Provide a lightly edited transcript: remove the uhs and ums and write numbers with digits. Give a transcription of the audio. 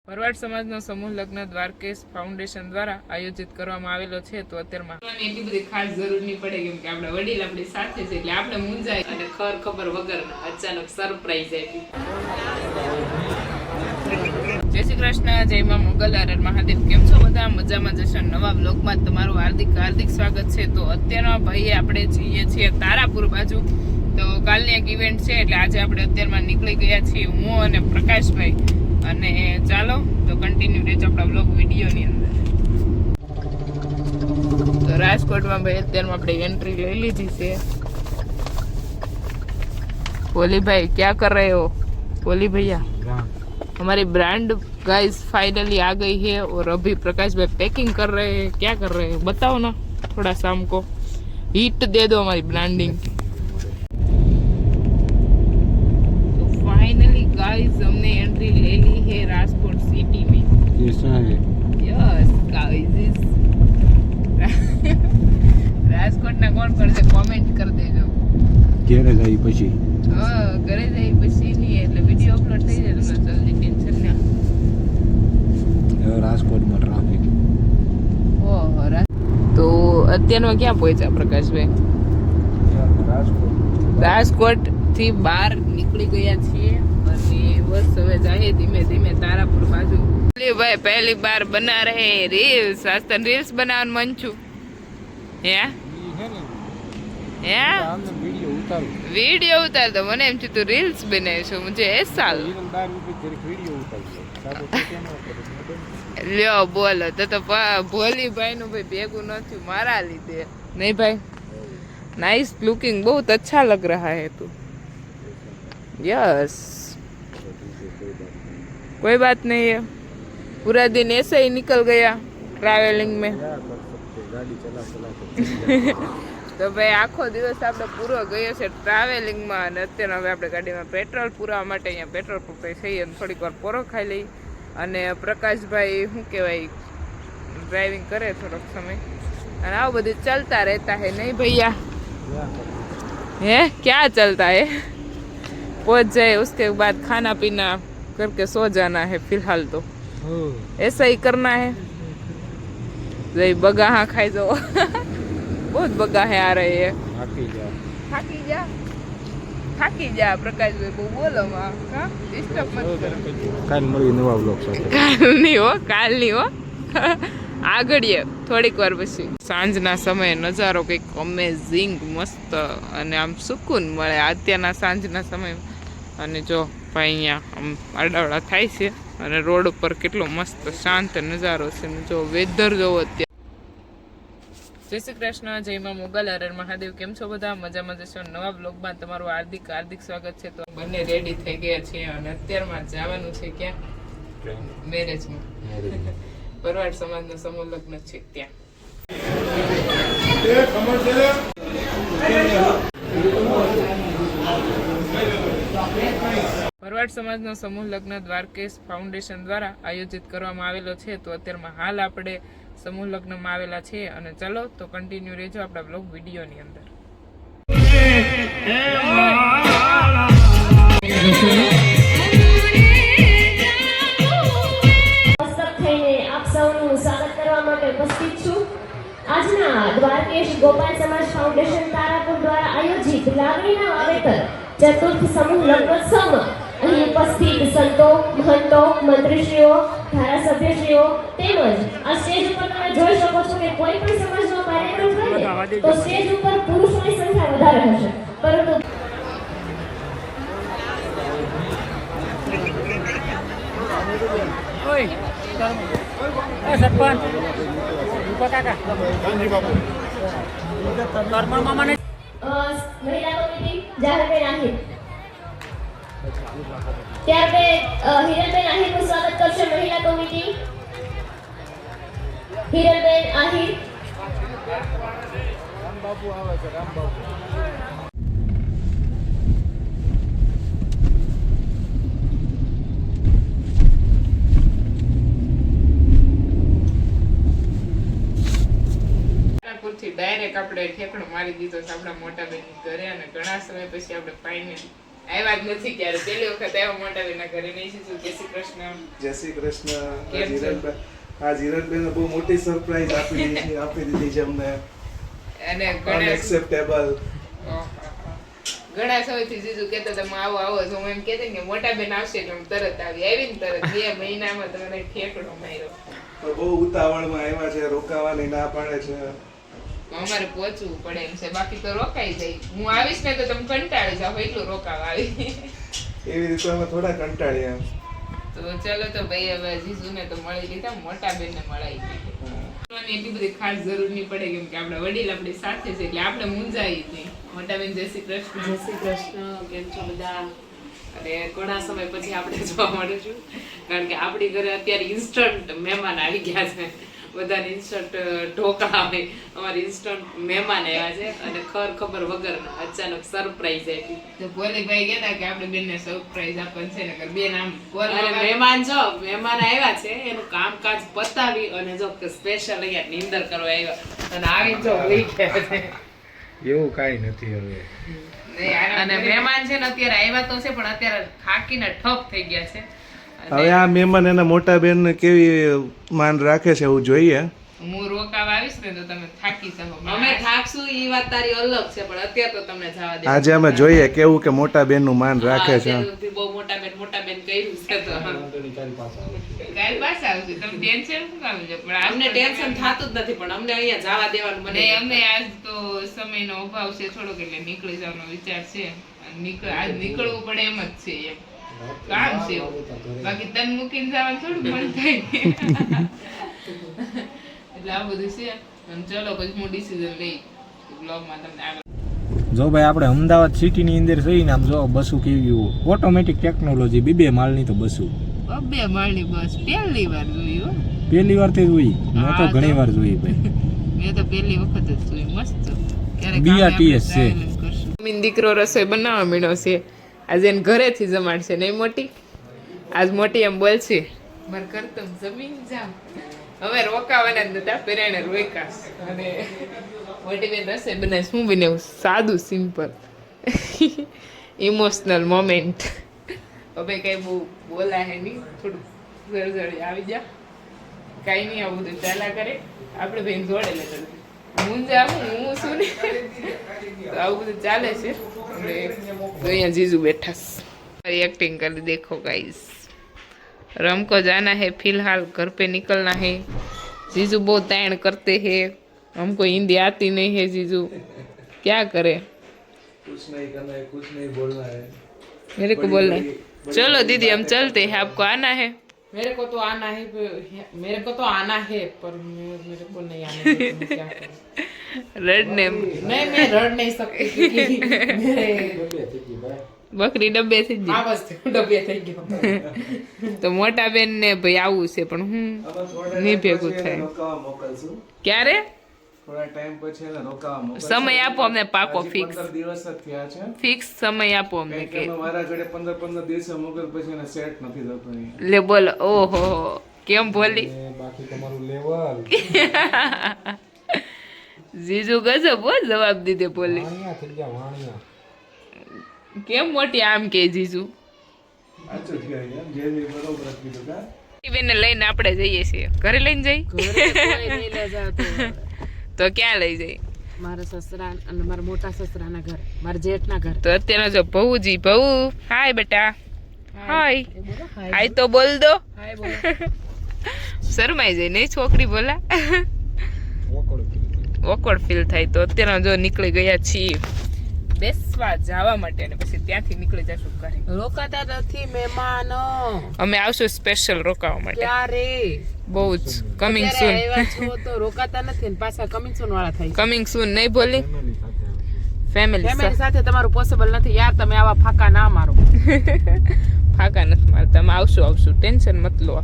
ભરવાડ સમાજનો સમૂહ લગ્ન દ્વારકેશ ફાઉન્ડેશન દ્વારા આયોજિત કરવામાં આવેલો છે. તો અત્યારમાં એટલી બધી ખાસ જરૂર નહીં પડે કેમ કે આપણા વડીલ આપણી સાથે છે એટલે આપણે મૂંઝાય અને ખબર વગર અચાનક સરપ્રાઈઝ આપી. જય શ્રી કૃષ્ણ, જય માં મોગલ, હર હર મહાદેવ. કેમ છો બધા? મજામાં જશો? નવા બ્લોગમાં તમારું હાર્દિક સ્વાગત છે. તો અત્યારમાં ભાઈ આપણે જઈએ છીએ તારાપુર બાજુ. તો કાલની એક ઇવેન્ટ છે એટલે આજે આપણે અત્યારમાં નીકળી ગયા છીએ હું અને પ્રકાશભાઈ. અને ચાલો તો કન્ટિન્યુ રહેજો આપણા બ્લોગ વિડીયોની અંદર. તો રાજકોટમાં ભાઈ અત્યારમાં આપણે એન્ટ્રી લઈ લીધી છે. પોલી ભાઈ ક્યાં કર रहे हो? पोली भैया हमारी ब्रांड गाइस फाइनली आ गई है और अभी प्रकाश भाई पैकिंग कर रहे हैं. क्या कर रहे हैं बताओ ना थोड़ा सा हमको हिट दे दो हमारी ब्रांडिंग. तो फाइनली गाइस हमने एंट्री ले ली है राजकोट सिटी में. ऐसा है? Yes guys. રાજકોટ ના કોણ કરશે કોમેન્ટ કરી દેજો. ઘરે જાય પછી ઘરે જાય પછી નહીં એટલે વિડીયો અપલોડ થઈ જાય તમને જલ્દી, ટેન્શન ના. રાજકોટમાં ટ્રાફિક. ઓહો. તો અત્યારમાં ક્યાં પહોંચ્યા પ્રકાશભાઈ? રાજકોટ થી બહાર નીકળી ગયા છીએ અને બસ હવે જાય ધીમે ધીમે તારાપુર બાજુ. ભાઈ પહેલી બાર બના રહે રીલ્સ. આજ તને રીલ્સ બનાવવાનું મન છું. હે वीडियो उतार दो. मैंने एम तू रील्स बनाए छो मुझे ऐसा લ્યો બોલો તો ભોલી ભાઈ નું ભાઈ ભેગું નથી મારા લીધે. નહીં ભાઈ, नाइस लुकिंग, बहुत अच्छा लग रहा है तू. यस कोई बात नहीं है, पूरा दिन ऐसे ही निकल गया ट्रैवलिंग में. તો ભાઈ આખો દિવસ આપણે પૂરો ગયો છે ટ્રાવેલિંગમાં અને અત્યારે હવે આપણે ગાડીમાં પેટ્રોલ પુરાવા માટે અહીંયા પેટ્રોલ પંપે જઈએ અને થોડીક વાર પોરો ખાઈ લઈ. અને પ્રકાશભાઈ શું કહેવાય ડ્રાઇવિંગ કરે થોડોક સમય અને આવું બધું ચલતા રહેતા હે. નહીં ભૈયા? है क्या चलता है? पहुंच जाए उसके बाद खाना पीना करके सो जाना है. फिलहाल तो ऐसा ही करना है. बगा हाँ खाई दो. बहुत बगा है आ रहे हैं. થાકી જા પ્રકાશભાઈ બહુ બોલો માં. હા ડિસ્ટર્બ મત કરો. કાલ મળી નવા બ્લોગ સાથે. કાલ નહીં હો આગળીએ થોડીક વાર પછી. સાંજના સમયે નજારો કંઈક અમેઝિંગ મસ્ત અને આમ સુકૂન મળે અત્યારના સાંજના સમય. અને જો ભાઈ અહીંયા આમ આડાવડા થાય છે અને રોડ ઉપર કેટલો મસ્ત શાંત નજારો છે. જો વેધર જોવો અત્યારે. જય શ્રી કૃષ્ણ, જય માં મોગલ, હર હર મહાદેવ. કેમ છો બધા? મજામાં જશો? નવા બ્લોગમાં તમારું હાર્દિક સ્વાગત છે. તો બંને રેડી થઈ ગયા છીએ અને અત્યારમાં જવાનું છે ક્યાં? મેરેજમાં. ભરવાડ સમાજનો સમૂહ લગ્ન છે ત્યાં. ભરવાડ સમાજનો સમૂહ લગ્ન દ્વારકેશ ફાઉન્ડેશન દ્વારા આયોજિત કરવામાં આવેલો છે. તો અત્યારમાં હાલ આપણે સમૂહ લગ્નમાં આવેલા છે અને ચાલો તો કન્ટિન્યુ રહેજો આપણા બ્લોગ વિડીયોની અંદર. આજના દ્વારકેશ ગોપાલ સમાજ ફાઉન્ડેશન તારાપુર દ્વારા આયોજિત લાગણીના વાવેતર ચતુર્થ સમૂહ લગ્નોત્સવમાં અહીં ઉપસ્થિત સંતો, મહંતો, મંત્રીશ્રીઓ, ધારાસભ્યશ્રીઓ તેમજ આ સ્ટેજ ઉપર તમે જોઈ શકો છો કે કોઈ પણ સમાજનો કાર્યક્રમ થાય તો સ્ટેજ ઉપર પુરુષોની સંખ્યા વધારે હશે, પરંતુ સરપંચ કાકા મહિલા કમિટી જાહેરબેન આહિર. ત્યારબાદ હિરલબેન આહિરનું સ્વાગત કરશે મહિલા કમિટી. હિરલબેન આહિર. રામબાબુ આવે છે. રામબાબુ ડાયરેક્ટ આપણે ઠેકડો મારી દીધો છે આપણા મોટા બેન ઘરે અને ઘણા સમય પછી આપણે ફાઇનલી આવ્યા જ નથી ક્યારે પહેલી વખત આવ્યા મોટા બેના ઘરે નહીં શું જય શ્રી કૃષ્ણ જય શ્રી કૃષ્ણ. કેમ છો? જીરનબેન બહુ મોટી સરપ્રાઈઝ આપી દીધી છે અમને. અને ઘણા અનએક્સેપ્ટેબલ. ઘણા સમયથી જીજુ કહેતા હતા હું આવો તો હું એમ કહેતી કે મોટા બેન આવશે એટલે હું તરત આવીને તરત 2 મહિનામાં તમને ઠેકડો માર્યો. બહુ ઉતાવળમાં આવ્યા છે, રોકાવાની ના પાડે છે. અમારે પહોંચવું પડે એમ છે, બાકી તો રોકાઈ જાય. હું આવીશ ને તો તમે કંટાળી જાવ એટલું રોકાવા આવી. એવી રીતે અમે થોડા કંટાળ્યા. તો ચલો તો ભાઈ હવે જીજુને તો મળી લીધા, મોટા બેનને મળાઈ ગઈ. એટલી બધી ખાસ જરૂર નહીં પડે કેમ કે આપણા વડીલ આપણી સાથે છે એટલે આપણે મૂંઝાઈ નહીં. મોટા બેન જય શ્રી કૃષ્ણ. જય શ્રી કૃષ્ણ. કેમ છો બધા? અને ઘણા સમય પછી આપણે જોવા મળે છું કારણ કે આપણી ઘરે અત્યારે ઇન્સ્ટન્ટ મહેમાન આવી ગયા છે. બધાને ઇન્સ્ટન્ટ ઢોકળા આવે, અમારે ઇન્સ્ટન્ટ મહેમાન આવ્યા છે અને ખબર વગર અચાનક સરપ્રાઈઝ આપી. તો પોલીભાઈ કહેતા કે આપણે બેનને સરપ્રાઈઝ આપવાનું છે ને બેન આમ અને મહેમાન આવ્યા છે એનું કામકાજ પતાવી અને જો સ્પેશિયલ અહીંયા નીંદર કરવા આવ્યા અને આવી જો ઉઈ ગયા છે. એવું કાંઈ નથી હવે. અને મહેમાન છે ને અત્યારે આવ્યા તો છે પણ અત્યારે થાકીને ઠપ થઈ ગયા છે. હવે આ મહેમાન એના મોટા બેન કેવી માન રાખે છે એવું જોઈએ. હું રોકાવા આવીશ ને તો તમે થાકી શકો. અમે થાકશું ઈ વાત તારી અલગ છે પણ અત્યારે તો તમને જવા દે. આજે અમે જોઈએ કેવું કે મોટા બેન નું માન રાખે છે. બહુ મોટા બેન કર્યું છે તો કાલ પાછા આવશે. તમે ટેન્શન શું કામ લો? પણ અમને ટેન્શન થાતું જ નથી પણ અમને અહીંયા જવા દેવાનું મને મને અમે આજ તો સમયનો અભાવ છે થોડોક એટલે નીકળી જવાનો વિચાર છે. આજ નીકળવું પડે એમ જ છે એમ કામ છે એવું. બાકી તન મૂકીને જવાનું થોડું મન થાય એટલે આ બધું છે. અને ચલો પછી હું ડિસિઝન લઈ બ્લોગમાં તમને આગળ. જો ભાઈ આપણે અમદાવાદ સિટીની અંદર જઈને આમ જો બસો કેવી ઓટોમેટિક ટેકનોલોજી 2 માળની તો બસો. 2 માળની બસ પહેલી વાર જોઈ હો. પહેલી વાર તે જોઈ? મેં તો ઘણી વાર જોઈ ભાઈ. મેં તો પહેલી વખત જ જોઈ. મસ્ત. BRTS છે. મમ્મીનો દીકરો રસોઈ બનાવવા મીણો છે. આજે એને ઘરેથી જમાડશે નહીં મોટી? આજ મોટી એમ બોલશે મારે ઘર તો જમીન જાવ. હવે રોકાવાના જ નતા પેરાણે રોકાશ. અને મોટી બેન રસોઈ બનાવે. શું બનાવ્યું? સાદું સિમ્પલ ઇમોશનલ મોમેન્ટ. હવે કઈ બહુ બોલાય નહીં, થોડું જળજળી આવી જા. કાંઈ નહીં આવું બધું ચાલા કરે. આપણે ભાઈ જોડે લેતા હું જાઉં હું શું ને તો આવું બધું ચાલે છે. અહીંયા जीजू बैठा सारी एक्टिंग कर देखो गाइस. रम को जाना है फिलहाल, घर पे निकलना है. जीजू बहुत ताण करते हैं, हमको हिंदी आती नहीं है. जीजू क्या करे, कुछ नहीं करना है, कुछ नहीं बोलना है. मेरे को बोलना है. चलो दीदी हम चलते हैं, आपको आना है? मेरे को तो आना है पर मेरे को नहीं आना है तो क्या करूं? रड़ने नहीं मैं रड़ नहीं सकती क्योंकि मेरे બકરી ડબ્બે થઈ ગઈ. આ બસ ડબ્બે થઈ ગયો. તો મોટા બેન ને ભાઈ આવું છે પણ હું નહીં ભેગું થાય. રોકાવા મોકલશું. ક્યારે થોડા ટાઈમ પછી એને રોકાવા મોકલશું. સમય આપો અમને પાકો ફિક્સ. 15 દિવસ જ થયા છે. ફિક્સ સમય આપો અમને કારણ કે અમે મારા જોડે 15 દિવસે મોકલ પછી એને સેટ નથી થતું અહીં. લે બોલો. ઓહો કેમ બોલી બાકી તમારું લેવલ જીજુ ગજબ હો જવાબ દીધે બોલી. વાણિયા થઈ ગયા વાણિયા. કેમ મોટી આમ કે જીજુ? સાચું થયું એમ જે બી બરોબર જ કીધું કા. બેનને લઈને આપણે જઈએ છીએ. ઘરે લઈને જઈ ઘરે કોઈ નહીં લઈ જાતો. તો ક્યાં લઈ જઈ? મારા સસરા અને મારા મોટા સસરાના ઘર, મારા જેઠના ઘર. તો અત્યારે જો ભવુજી ભવું હાય બેટા હાય હાય તો બોલ દો. હાય બોલો. શરમાઈ જાય નહીં છોકરી બોલા. ઓકવર્ડ ફીલ થાય. તો અત્યારે જો નીકળી ગયા છીએ બેસવા જવા માટે અને પછી ત્યાંથી નીકળી જશું ઘરે. રોકાતા નથી મહેમાનો. અમે આવશું સ્પેશિયલ રોકાવા માટે. ક્યારે? બહુ જ કમિંગ અત્યારે સૂન. આવ્યા છો તો રોકાતા નથી ને પાછા કમિંગ સૂન વાળા થાય. કમિંગ સૂન નહીં બોલી. ફેમિલી ફેમિલી સાથે તમારું પોસિબલ નથી યાર. તમે આવા ફાકા ના મારો. ફાકા નથી મારતા. અમે આવશું ટેન્શન મત લો.